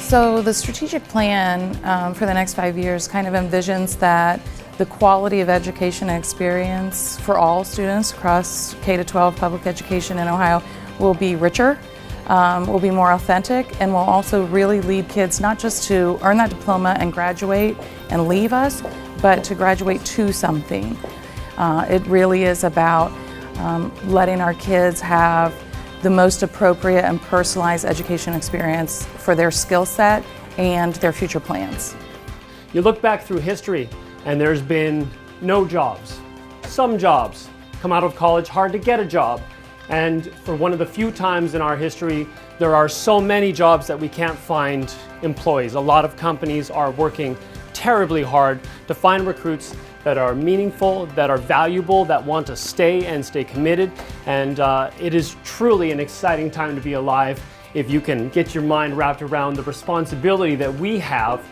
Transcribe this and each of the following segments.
So the strategic plan for the next 5 years kind of envisions that the quality of education and experience for all students across K-12 public education in Ohio will be richer, will be more authentic, and will also really lead kids not just to earn that diploma and graduate and leave us, but to graduate to something. It really is about letting our kids have the most appropriate and personalized education experience for their skill set and their future plans. You look back through history and there's been no jobs. Some jobs. Come out of college, hard to get a job. And for one of the few times in our history, there are so many jobs that we can't find employees. A lot of companies are working terribly hard to find recruits that are meaningful, that are valuable, that want to stay and stay committed. And it is truly an exciting time to be alive if you can get your mind wrapped around the responsibility that we have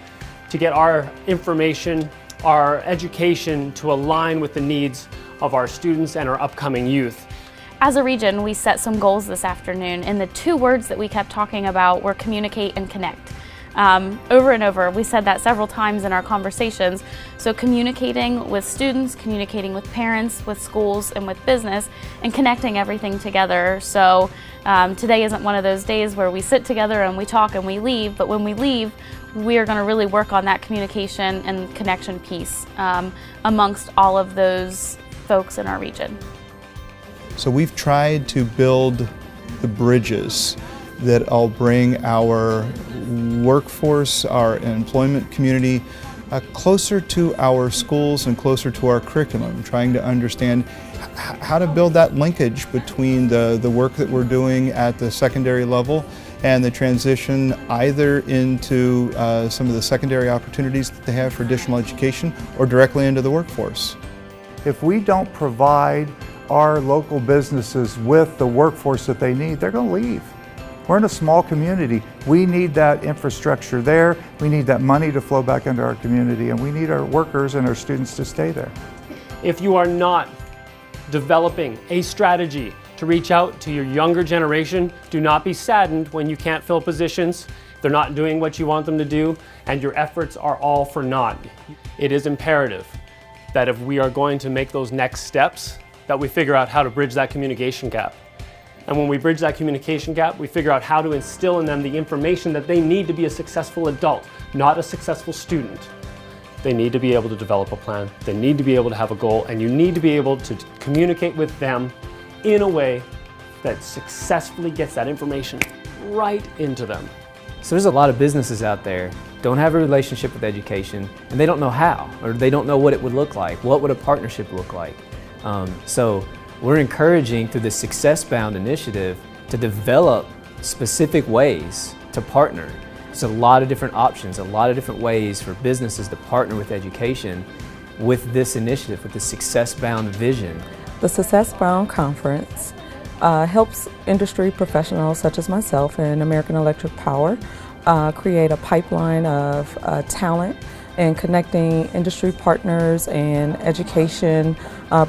to get our information, our education to align with the needs of our students and our upcoming youth. As a region, we set some goals this afternoon, and the two words that we kept talking about were communicate and connect. Over and over, we said that several times in our conversations. So communicating with students, communicating with parents, with schools, and with business, and connecting everything together. So today isn't one of those days where we sit together and we talk and we leave, but when we leave, we are going to really work on that communication and connection piece amongst all of those folks in our region. So we've tried to build the bridges that'll bring our workforce, our employment community closer to our schools and closer to our curriculum, trying to understand how to build that linkage between the work that we're doing at the secondary level and the transition either into some of the secondary opportunities that they have for additional education or directly into the workforce. If we don't provide our local businesses with the workforce that they need, they're going to leave. We're in a small community. We need that infrastructure there. We need that money to flow back into our community, and we need our workers and our students to stay there. If you are not developing a strategy to reach out to your younger generation, do not be saddened when you can't fill positions, they're not doing what you want them to do, and your efforts are all for naught. It is imperative that if we are going to make those next steps, that we figure out how to bridge that communication gap. And when we bridge that communication gap, we figure out how to instill in them the information that they need to be a successful adult, not a successful student. They need to be able to develop a plan, they need to be able to have a goal, and you need to be able to communicate with them in a way that successfully gets that information right into them. So there's a lot of businesses out there don't have a relationship with education, and they don't know how, or they don't know what it would look like. What would a partnership look like? So we're encouraging through the Successbound initiative to develop specific ways to partner. There's a lot of different options, a lot of different ways for businesses to partner with education with this initiative, with the Successbound vision. The Successbound Conference helps industry professionals such as myself and American Electric Power create a pipeline of talent and connecting industry partners and education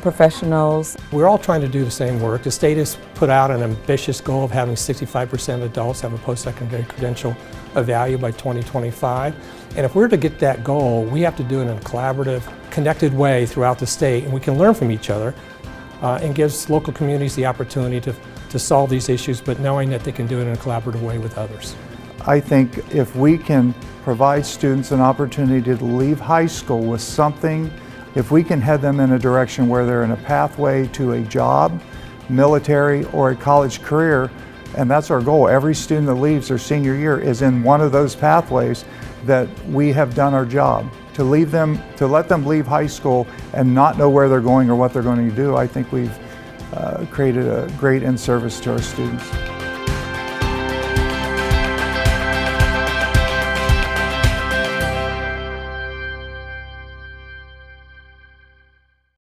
professionals. We're all trying to do the same work. The state has put out an ambitious goal of having 65% of adults have a post-secondary credential of value by 2025. And if we're to get that goal, we have to do it in a collaborative, connected way throughout the state, and we can learn from each other and gives local communities the opportunity to solve these issues, but knowing that they can do it in a collaborative way with others. I think if we can provide students an opportunity to leave high school with something, if we can head them in a direction where they're in a pathway to a job, military, or a college career, and that's our goal. Every student that leaves their senior year is in one of those pathways, that we have done our job. To let them leave high school and not know where they're going or what they're going to do, I think we've created a great in-service to our students.